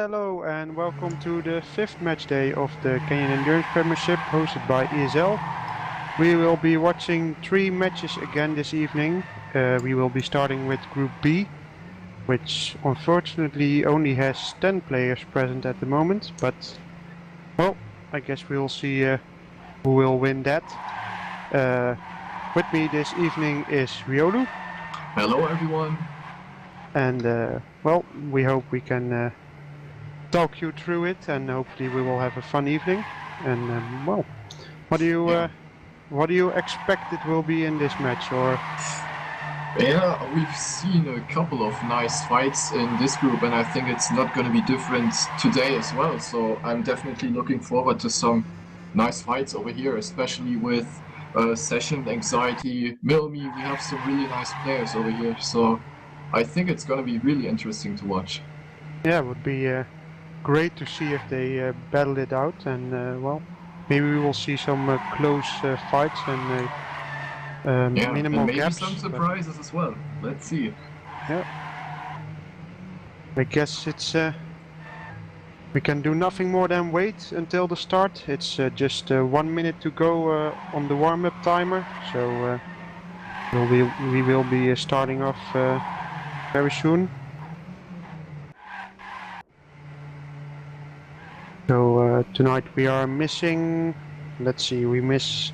Hello and welcome to the 5th match day of the Kenyan Endurance Premiership hosted by ESL. We will be watching 3 matches again this evening. We will be starting with Group B, which unfortunately only has 10 players present at the moment, but well, I guess we'll see who will win that. With me this evening is Riolu. Hello everyone. And well, we hope we can talk you through it, and hopefully we will have a fun evening. And well, what do you expect it will be in this match? Or yeah, we've seen a couple of nice fights in this group, and I think it's not going to be different today as well. So I'm definitely looking forward to some nice fights over here, especially with Session, Anxiety, Milmi. We have some really nice players over here, so I think it's going to be really interesting to watch. Yeah, it would be great to see if they battle it out, and well, maybe we will see some close fights and minimal and maybe gaps. some surprises as well. Let's see. Yeah, I guess it's we can do nothing more than wait until the start. It's just 1 minute to go on the warm-up timer, so we will be starting off very soon. So tonight we are missing, let's see, we miss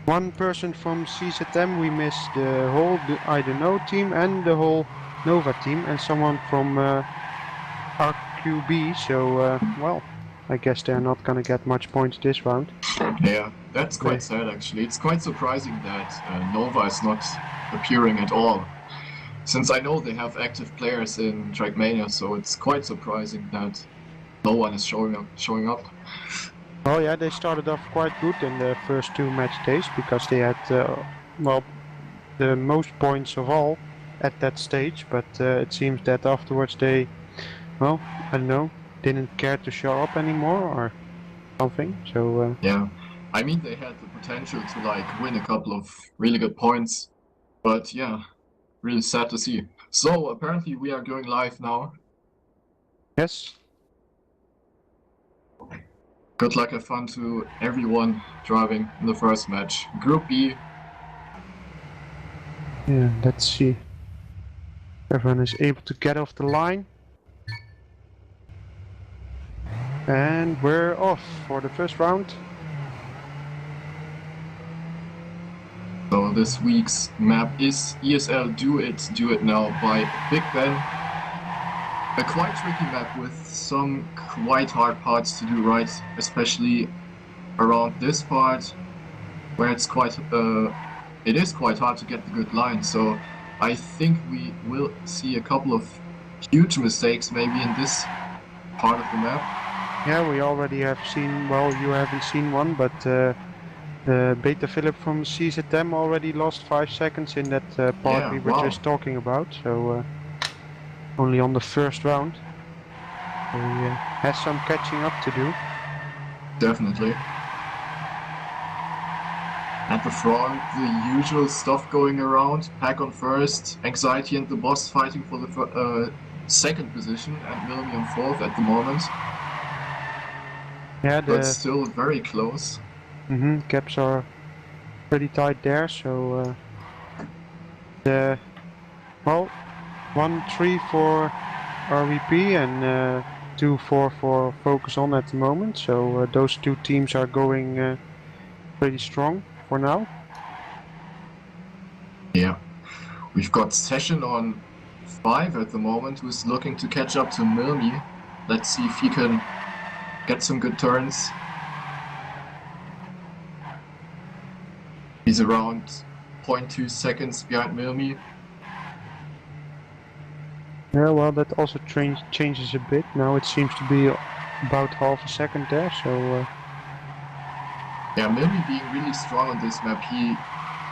one person from CEP1, we miss the whole I don't know team and the whole Nova team and someone from RQB, so well, I guess they're not gonna get much points this round. Yeah, that's quite sad actually. It's quite surprising that Nova is not appearing at all. Since I know they have active players in Trackmania, so it's quite surprising that no one is showing up. Oh yeah, they started off quite good in the first 2 match days because they had well, the most points of all at that stage, but it seems that afterwards they, well, I don't know, didn't care to show up anymore or something, so yeah, I mean they had the potential to like win a couple of really good points, but yeah, really sad to see. So apparently we are going live now. yes. Good luck and fun to everyone driving in the first match. Group B. Yeah, let's see. Everyone is able to get off the line. And we're off for the first round. So this week's map is ESL Do It Now by Big Ben. A quite tricky map with some quite hard parts to do right, especially around this part where it's it is quite hard to get the good line. So I think we will see a couple of huge mistakes maybe in this part of the map. Yeah, we already have seen, well, you haven't seen one, but Beta Philip from CZM already lost 5 seconds in that part Yeah, we were wow. just talking about, so only on the first round. So he has some catching up to do. Definitely. At the front, the usual stuff going around. Pack on first, Anxiety and the boss fighting for the second position, and Milmi on fourth at the moment. Yeah, but still very close. Gaps are pretty tight there, so well, 1-3 for RVP and 2-4 for Focus On at the moment, so those 2 teams are going pretty strong for now. Yeah, we've got Session on 5 at the moment, who's looking to catch up to Milmi. Let's see if he can get some good turns. He's around 0.2 seconds behind Milmi. Yeah, well, that also changes a bit. Now it seems to be about half a second there, so yeah, Milmi being really strong on this map. He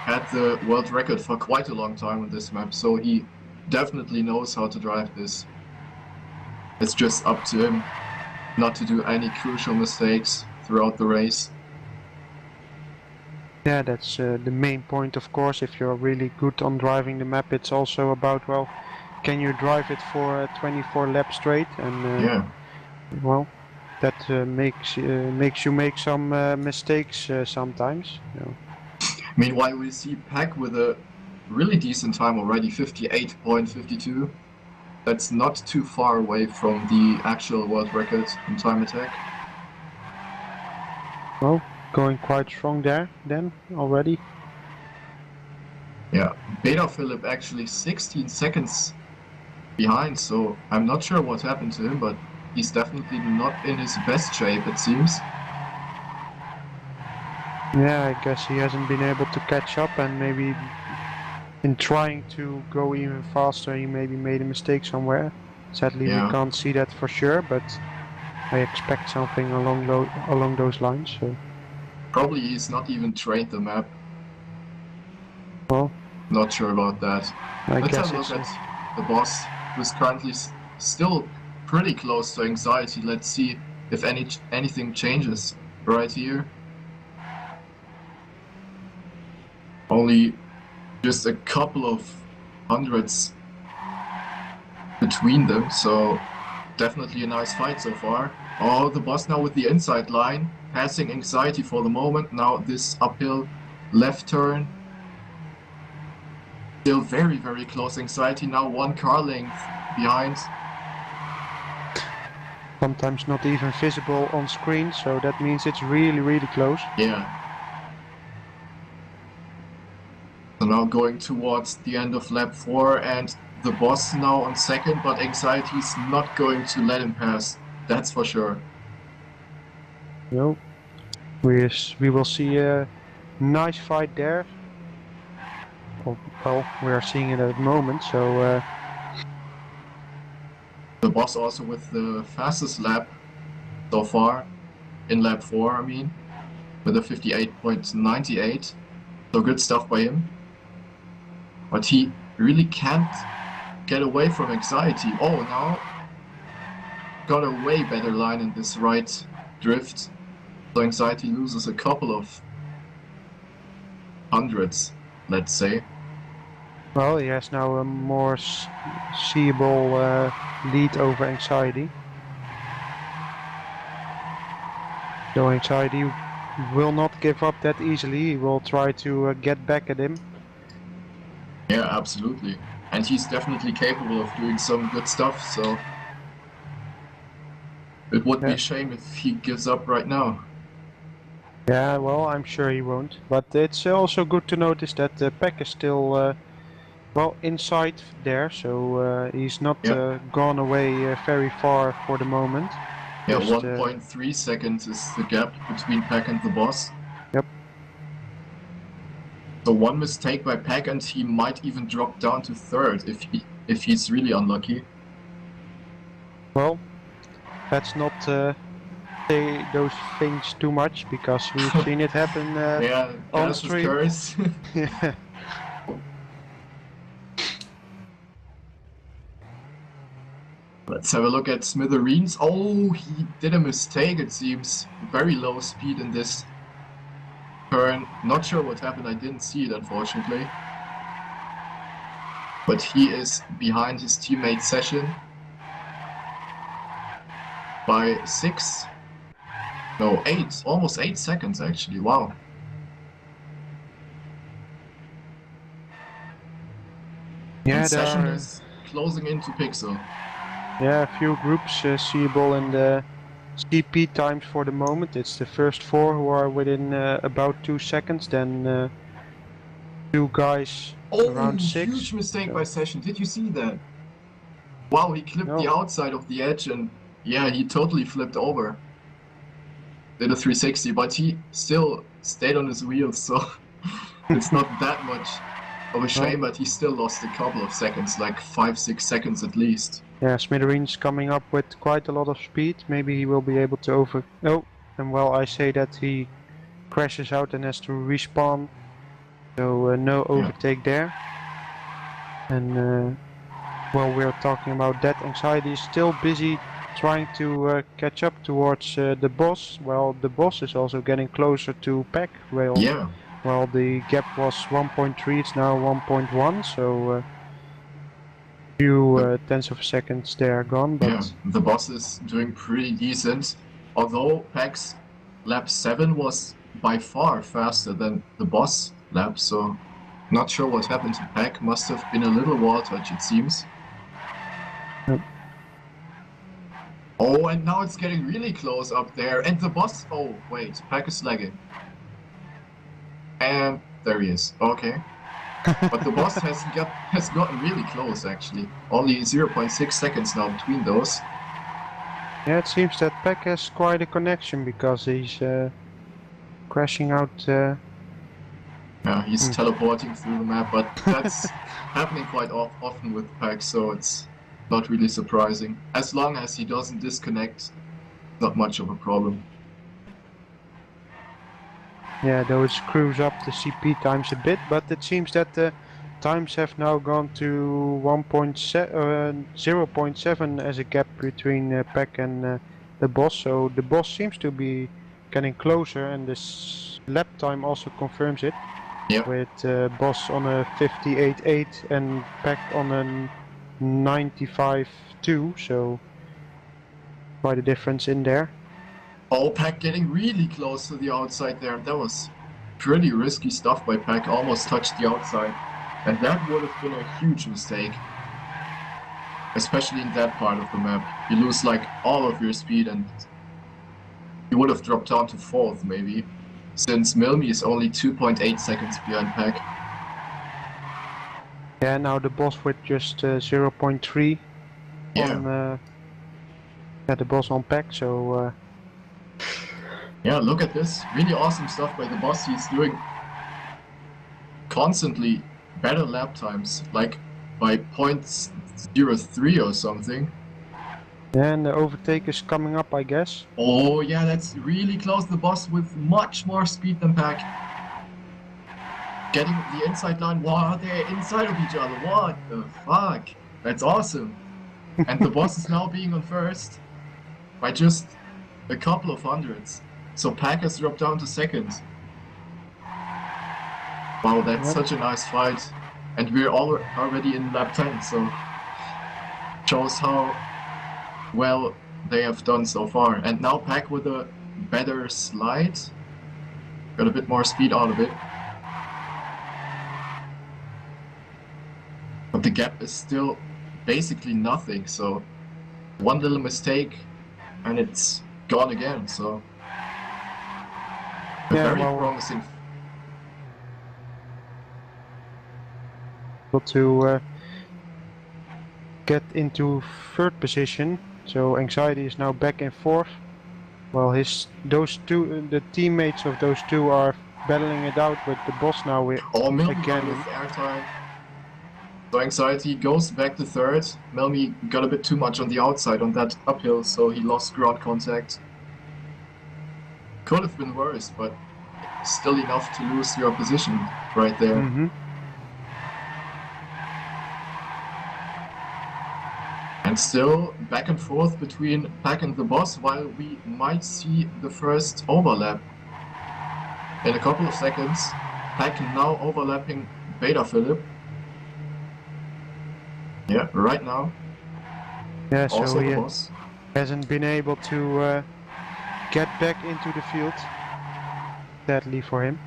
had the world record for quite a long time on this map, so he definitely knows how to drive this. It's just up to him not to do any crucial mistakes throughout the race. Yeah, that's the main point, of course. If you're really good on driving the map, it's also about, well, can you drive it for 24 laps straight? And yeah, Well, that makes you make some mistakes sometimes. Meanwhile, we see Pack with a really decent time already, 58.52. That's not too far away from the actual world record in time attack. Well, going quite strong there then already. Yeah, Beta Philip actually 16 seconds behind, so I'm not sure what happened to him, but he's definitely not in his best shape, it seems. Yeah, I guess he hasn't been able to catch up, and maybe in trying to go even faster he maybe made a mistake somewhere. Sadly we Yeah, can't see that for sure, but I expect something along those lines. So, probably he's not even trained the map. well, Not sure about that. I Let's have guess a look it's at the boss, who's currently still pretty close to anxiety. Let's see if anything changes right here. Only just a couple of hundreds between them, so definitely a nice fight so far. Oh, the boss now with the inside line, passing anxiety for the moment. Now this uphill left turn. Still very, very close anxiety. Now one car length behind. sometimes not even visible on screen, so that means it's really close. Yeah. So now going towards the end of lap 4 and the boss now on second, but anxiety's not going to let him pass. That's for sure. No, we will see a nice fight there. Well, we are seeing it at the moment, so The boss also with the fastest lap so far, in lap 4, I mean, with a 58.98. So good stuff by him. But he really can't get away from anxiety. Oh, now got a way better line in this right drift. So anxiety loses a couple of hundreds, let's say. well, he has now a more seeable lead over anxiety. So anxiety will not give up that easily. He will try to get back at him. Yeah, absolutely. And he's definitely capable of doing some good stuff, so it would be a shame if he gives up right now. Yeah, well, I'm sure he won't. But it's also good to notice that the pack is still, well, inside there, so he's not Yeah, gone away very far for the moment. yeah, Just, 1.3 seconds is the gap between Pack and the boss. yep. So one mistake by Pack and he might even drop down to third if he's really unlucky. Well, let's not say those things too much because we've seen it happen Yeah, on Gas is stream. curse. Yeah. Let's have a look at Smithereens. Oh, he did a mistake, it seems. Very low speed in this turn. Not sure what happened, I didn't see it, unfortunately. But he is behind his teammate Session by 6. No, 8. Almost 8 seconds, actually. Wow. Yeah, And there Session are is closing into Pixel. a few groups seeable in the CP times for the moment. It's the first 4 who are within about 2 seconds, then 2 guys around Oh, 6. huge mistake So, by Session. Did you see that? Wow, he clipped no. the outside of the edge and yeah, he totally flipped over. Did a 360, but he still stayed on his wheels, so it's not that much of a shame, but he still lost a couple of seconds, like 5-6 seconds at least. Yeah, Smithereens coming up with quite a lot of speed. Maybe he will be able to over... Oh, and well, I say that he crashes out and has to respawn. So no overtake there. And while we're talking about that, anxiety is still busy trying to catch up towards the boss. Well, the boss is also getting closer to Pack. Yeah, Well, the gap was 1.3, it's now 1.1, so Few tenths of seconds there gone, but yeah, the boss is doing pretty decent. Although Pack's lap 7 was by far faster than the boss lap, so not sure what happened to Pack. Must have been a little wall touch, it seems. Yep. Oh, and now it's getting really close up there. And the boss... Oh, wait. Pack is lagging. And there he is. Okay. But the boss has gotten really close, actually. Only 0.6 seconds now between those. Yeah, it seems that Peck has quite a connection because he's crashing out. Yeah, he's teleporting through the map, but that's happening quite often with Pack, so it's not really surprising. As long as he doesn't disconnect, not much of a problem. Yeah, those screws up the CP times a bit, but it seems that the times have now gone to 0.7 as a gap between Peck and the boss. So the boss seems to be getting closer, and this lap time also confirms it. Yeah. With boss on a 58.8 and Peck on a 95.2, so quite a difference in there. Oh, Pack getting really close to the outside there. That was pretty risky stuff by Pack. Almost touched the outside. And that would have been a huge mistake. Especially in that part of the map. You lose like all of your speed and you would have dropped down to 4th maybe. Since Milmi is only 2.8 seconds behind Pack. Yeah, now the boss with just 0.3 on the boss on Peck, so yeah, look at this. Really awesome stuff by the boss. He's doing constantly better lap times, like by 0.03 or something. yeah, and the overtake is coming up, I guess. Oh yeah, that's really close. The boss with much more speed than Pack. Getting the inside line. Wow, they're inside of each other. What the fuck? That's awesome. And the boss is now being on first by just a couple of hundreds. So Pack has dropped down to 2nd. Wow, that's such a nice fight. And we're already in lap 10, so shows how well they have done so far. And now Pack with a better slide. Got a bit more speed out of it. But the gap is still basically nothing, so one little mistake and it's gone again, so very promising. To get into 3rd position, so Anxiety is now back in 4th. Well, the teammates of those two are battling it out with the boss now. Again with airtime. So Anxiety goes back to 3rd. Melmi got a bit too much on the outside on that uphill, so he lost ground contact. Could have been worse, but still enough to lose your position right there. And still back and forth between Pack and the boss, while we might see the first overlap in a couple of seconds. Pack now overlapping Beta Philip. Yeah, right now. Yeah, so also he the boss hasn't been able to get back into the field, sadly for him.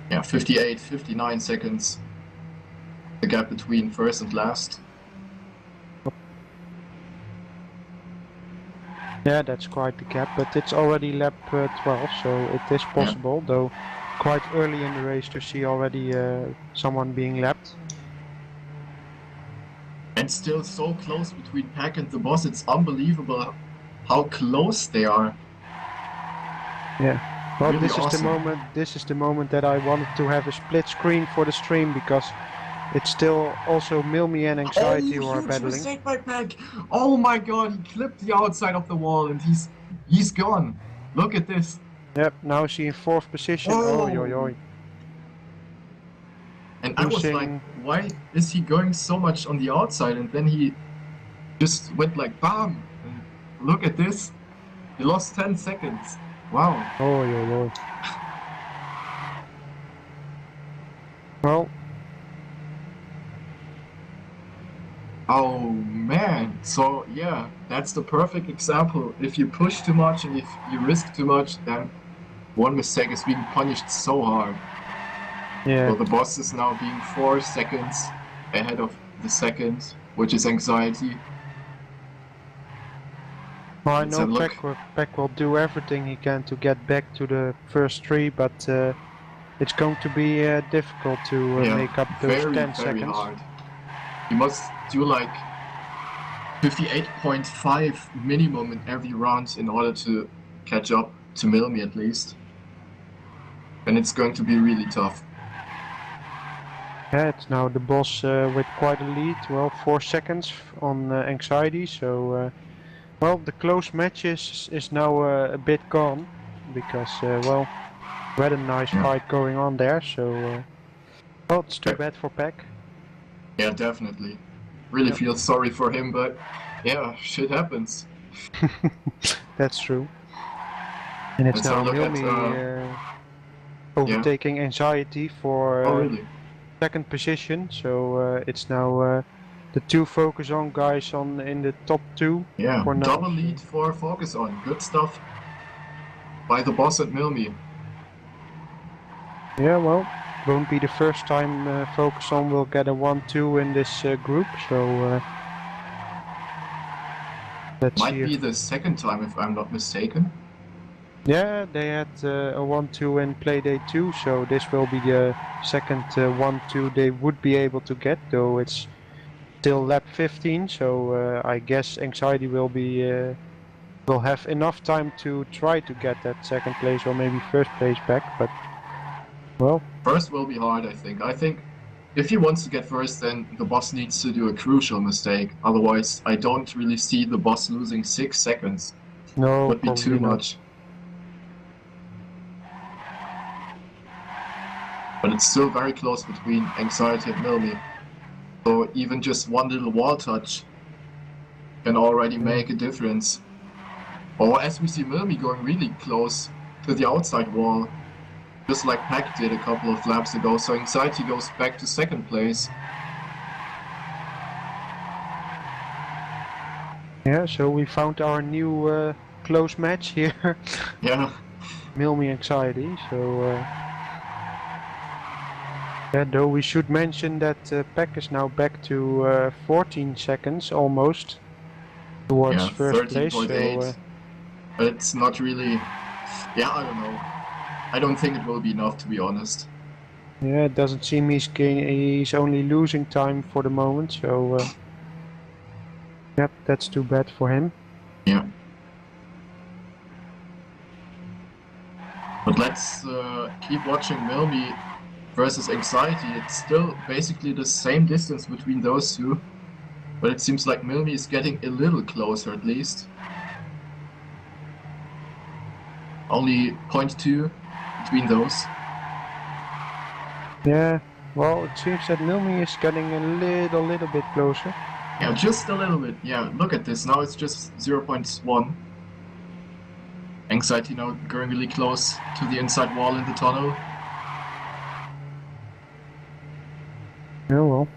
Yeah, 58, 59 seconds. The gap between first and last. Yeah, that's quite the gap, but it's already lap 12, so it is possible, though quite early in the race to see already someone being lapped. And still so close between Pack and the boss, it's unbelievable how close they are. Yeah, well, really this awesome. is the moment that I wanted to have a split screen for the stream, because it's still also Milmi and Anxiety who are battling. Mistake by Pack. Oh my god, he clipped the outside of the wall and he's gone. Look at this. Yep, now is he in 4th position. Oh, yo, yo. And I was like, why is he going so much on the outside? And then he just went like, bam! And look at this. He lost 10 seconds. Wow. Oh, yo, yo. Well, Oh man, so yeah, that's the perfect example. If you push too much and if you risk too much, then one mistake is being punished so hard. Yeah. So the boss is now being 4 seconds ahead of the second, which is anxiety. Well, I Let's know have a look. Peck will do everything he can to get back to the first three, but it's going to be difficult to Yeah, make up those very, 10 very seconds. hard. You must do like 58.5 minimum in every round in order to catch up to Milmi at least. And it's going to be really tough. Yeah, it's now the boss with quite a lead. Well, 4 seconds on anxiety. So, well, the close match is now a bit gone because, well, we had a nice Yeah. fight going on there. So, well, it's too Yeah. bad for Peck. Yeah, definitely. Really Yep. feel sorry for him, but yeah, shit happens. That's true. And it's Let's have now a look at Milmi yeah. overtaking anxiety for Oh really? second position. So it's now the two focus on guys on in the top two Yeah. for now. Double lead for Focus On. Good stuff by the boss at Milmi. Yeah, well, won't be the first time Focus On will get a 1-2 in this group. So let's Might see. be the second time if I'm not mistaken. Yeah, they had a 1-2 in Playday 2, so this will be the second 1-2 they would be able to get, though it's still lap 15, so I guess Anxiety will have enough time to try to get that second place or maybe first place back, but well. First will be hard, I think. I think if he wants to get first, then the boss needs to do a crucial mistake. Otherwise, I don't really see the boss losing 6 seconds. No, Would be too probably not. much. But it's still very close between Anxiety and Milmi. So even just one little wall touch can already make a difference. Or as we see Milmi going really close to the outside wall, just like Pack did a couple of laps ago, so Anxiety goes back to second place. Yeah, so we found our new close match here. Yeah. Milmi Anxiety, so yeah, though we should mention that Peck is now back to 14 seconds almost towards Yeah, first place. 13.8. So But it's not really. Yeah, I don't know. I don't think it will be enough, to be honest. yeah, it doesn't seem he's only losing time for the moment. So yep, that's too bad for him. Yeah. But let's keep watching Milmi versus Anxiety. It's still basically the same distance between those two. But it seems like Milmi is getting a little closer at least. Only 0.2 between those. Yeah, well, it seems that Milmi is getting a little bit closer. Yeah, just a little bit. Yeah, look at this. Now it's just 0.1. Anxiety now going really close to the inside wall in the tunnel. Yeah, well,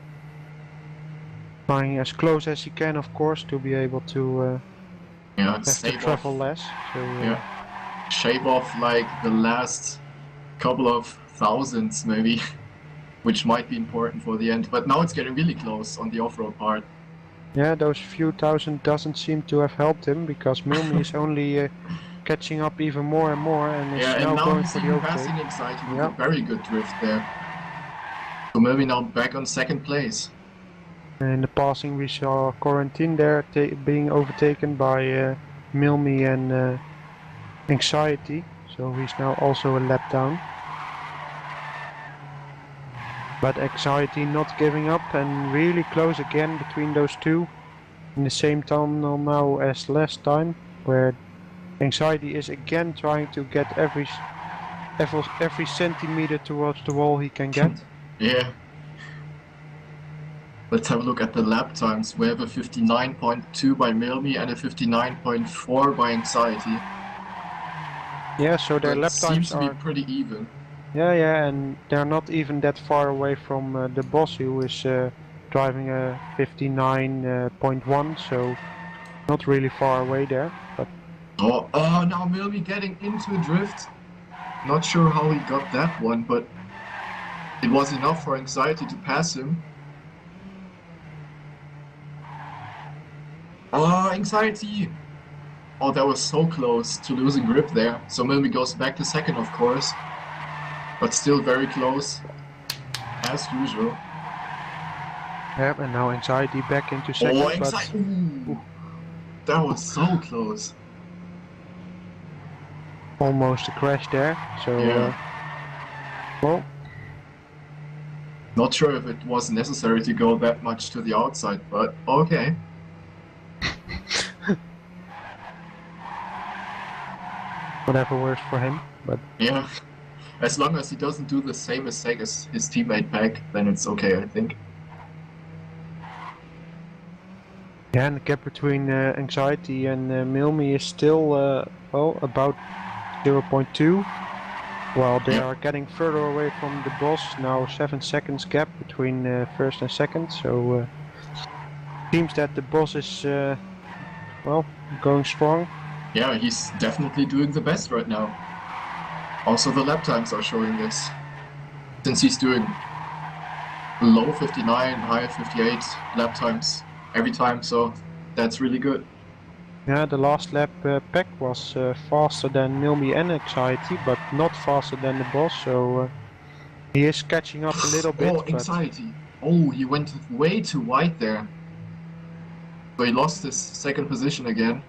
trying as close as he can, of course, to be able to Yeah, have to travel less. So yeah, shave off like the last couple of thousands maybe, which might be important for the end. But now it's getting really close on the off-road part. yeah, those few thousand doesn't seem to have helped him because Milmi is only catching up even more and more, and is Yeah, now and now going he's for the even overtake. passing Anxiety with a very good drift there. So maybe now back on second place. In the passing we saw Quarantine there being overtaken by Milmi and Anxiety, so he's now also a lap down. But Anxiety not giving up and really close again between those two. In the same tunnel now as last time, where Anxiety is again trying to get every centimeter towards the wall he can get. Yeah. Let's have a look at the lap times. We have a 59.2 by Milmi and a 59.4 by Anxiety. Yeah, so their lap times seems to be pretty even. Yeah, and they're not even that far away from the boss, who is driving a 59.1, so not really far away there. But Oh, now Milby getting into a drift. Not sure how he got that one, but it was enough for Anxiety to pass him. Oh, Anxiety! Oh, that was so close to losing grip there. So Milby goes back to second, of course. But still very close, as usual. yeah, and now Anxiety back into second. Oh, Anxiety! Ooh, that was so close. Almost a crash there. So, Yeah. well, Not sure if it was necessary to go that much to the outside, but okay. whatever works for him. But Yeah. As long as he doesn't do the same mistake as his teammate Pack, then it's okay, I think. yeah, and the gap between Anxiety and Milmy is still, well, about 0.2. While they Yep. are getting further away from the boss, now 7 seconds gap between first and second, so seems that the boss is, well, going strong. Yeah, he's definitely doing the best right now. Also, the lap times are showing this. Since he's doing low 59, high 58 lap times every time, so that's really good. Yeah, the last lap Peck was faster than Milmy and Anxiety, but not faster than the boss, so he is catching up a little bit. Oh, Anxiety! Oh, he went way too wide there. So he lost his second position again.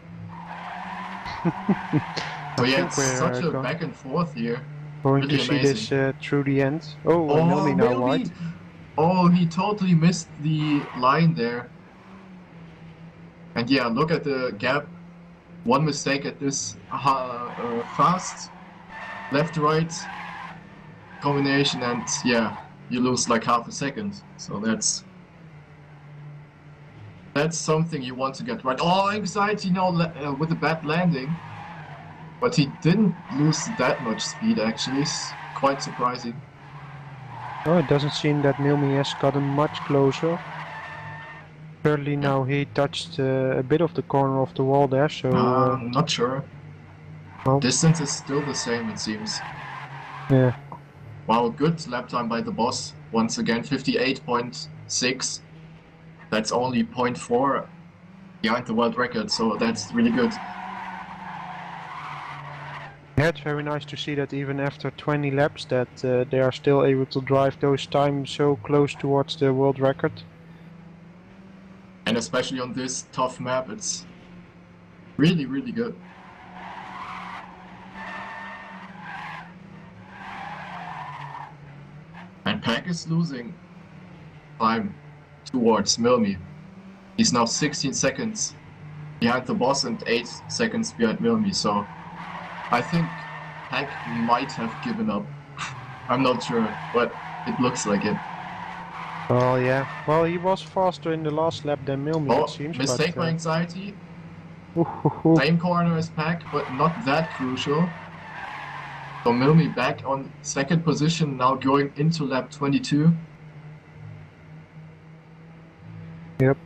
So yeah, it's such a back and forth here. Going Really to see amazing. this through the end. Oh, Oh, Milmy now Milby! wide. Oh, he totally missed the line there. And yeah, look at the gap. One mistake at this fast left-right combination, and yeah, you lose like half a second. So that's something you want to get right. Oh, Anxiety now with a bad landing. But he didn't lose that much speed, actually. It's quite surprising. Oh, it doesn't seem that Milmy has gotten much closer. Currently now he touched a bit of the corner of the wall there, so... I'm not sure. well, Distance is still the same, it seems. yeah. Wow, good lap time by the boss. Once again, 58.6. That's only 0.4 behind the world record, so that's really good. Yeah, it's very nice to see that even after 20 laps that they are still able to drive those times so close towards the world record. And especially on this tough map, it's really, really good. And Pack is losing time towards Milmy. He's now 16 seconds behind the boss and 8 seconds behind Milmy, so I think Pack might have given up. I'm not sure, but it looks like it. Oh yeah, well he was faster in the last lap than Milmy it seems. Mistake but, by Anxiety. ooh. Same corner as Pack, but not that crucial. So Milmy back on second position, now going into lap 22. Yep.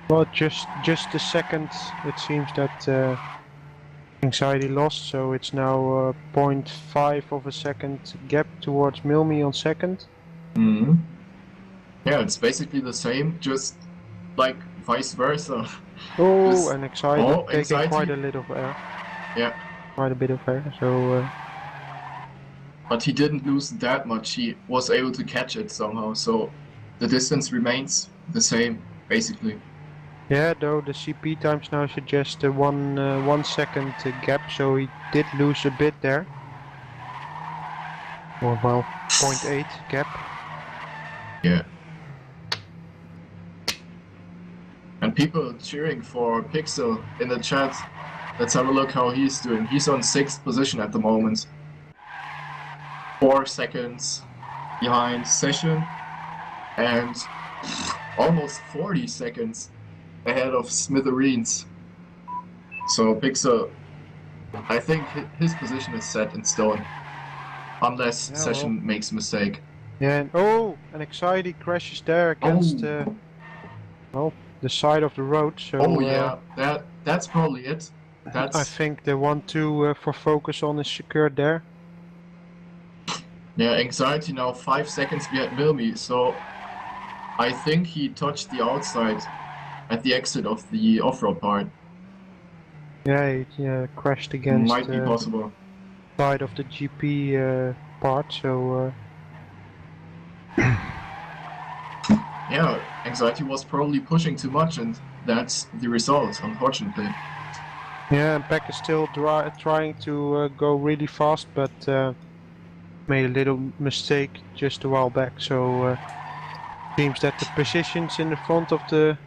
Well, just a second it seems that Anxiety lost, so it's now 0.5 of a second gap towards Milmy on second. Mm-hmm. Yeah, it's basically the same, just like vice versa. Oh, Just- and Anxiety oh, taking Anxiety. quite a little air. Yeah, Quite a bit of air, so... but he didn't lose that much. He was able to catch it somehow, so the distance remains the same, basically. yeah, though the CP times now suggest a 1 second gap, so he did lose a bit there. Or well, 0.8 gap. Yeah. And people cheering for Pixel in the chat. Let's have a look how he's doing. He's on 6th position at the moment. 4 seconds behind Session and almost 40 seconds ahead of Smithereens. So Pixel, I think his position is set in stone. Unless Yeah, Session makes a mistake. Yeah, and oh, an anxiety crashes there against well, the side of the road. So Oh yeah, that's probably it. I That's think the 1-2 for focus on is secured there. yeah, anxiety now 5 seconds behind Milmi, so I think he touched the outside at the exit of the off-road part. Yeah, he crashed against Might be possible. side of the GP part. So Yeah, anxiety was probably pushing too much, and that's the result, unfortunately. yeah, and Peck is still trying to go really fast, but made a little mistake just a while back. So seems that the positions in the front of the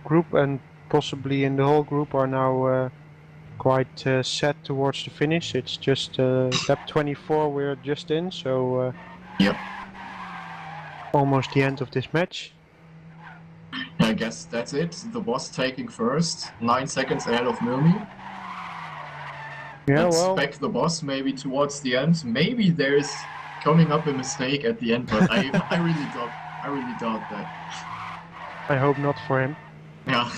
group and possibly in the whole group are now quite set towards the finish. It's just lap 24 we're just in, so Yep. almost the end of this match. I guess that's it. The boss taking first, 9 seconds ahead of Milmi. Yeah, Let's well, spec the boss maybe towards the end. Maybe there's coming up a mistake at the end, but I really doubt that. I hope not for him. Yeah.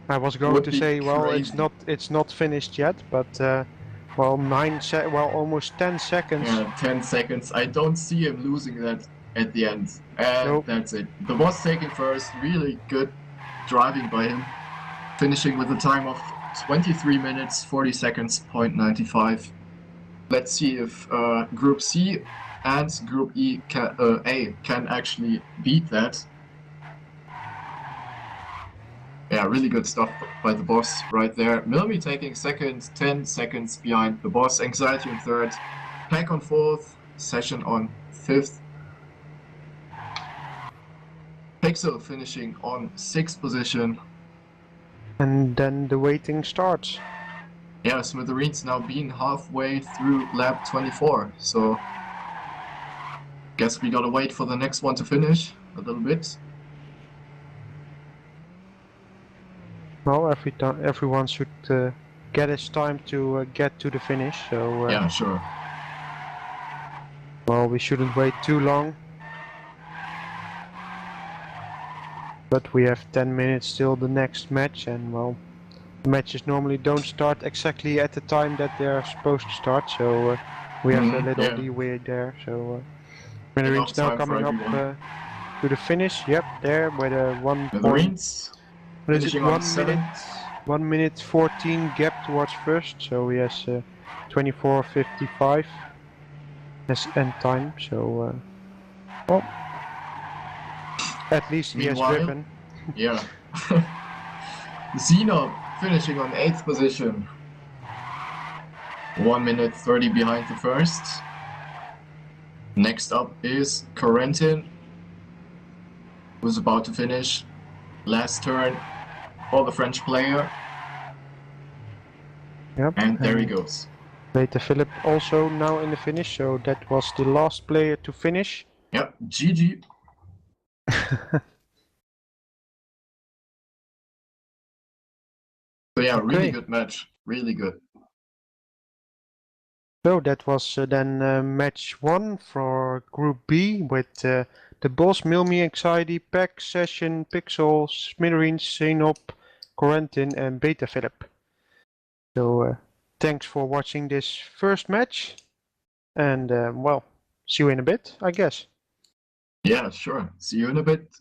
I was going Would to be say, well, crazy. it's not finished yet, but well, almost 10 seconds. Yeah, 10 seconds. I don't see him losing that at the end. And Nope. that's it. The boss taking first, really good driving by him. Finishing with a time of 23 minutes, 40 seconds, 0.95. Let's see if Group C and Group A can actually beat that. Yeah, really good stuff by the boss right there. Milmi taking second, 10 seconds behind the boss. Anxiety on third, Pack on fourth, Session on fifth. Pixel finishing on sixth position. And then the waiting starts. Yeah, Smithereens now being halfway through lap 24. So guess we gotta wait for the next one to finish a little bit. Well, everyone should get his time to get to the finish. So Yeah, sure. well, we shouldn't wait too long. But we have 10 minutes till the next match, and well, the matches normally don't start exactly at the time that they are supposed to start, so we have a little leeway there. So Enough Smithereens now time for coming up everyone. to the finish. Yep, there with a 1 point. Smithereens What is it? finishing on 7. 1 minute 14 gap towards first, so he has 24:55 as end time. So well, at least he has Meanwhile, driven. yeah. Xena finishing on 8th position. 1 minute 30 behind the first. Next up is Corentin, who's about to finish. Last turn for the French player. Yep. And there he goes. Later Philip also now in the finish, so that was the last player to finish. Yep, GG. So yeah, really good match. Really good. So that was then match 1 for Group B with the Boss, Milmi, Anxiety, Pack, Session, Pixel, Smithereens, Xenop, Corentin and Beta Philip. So thanks for watching this first match, and well, see you in a bit, I guess. Yeah, sure. See you in a bit.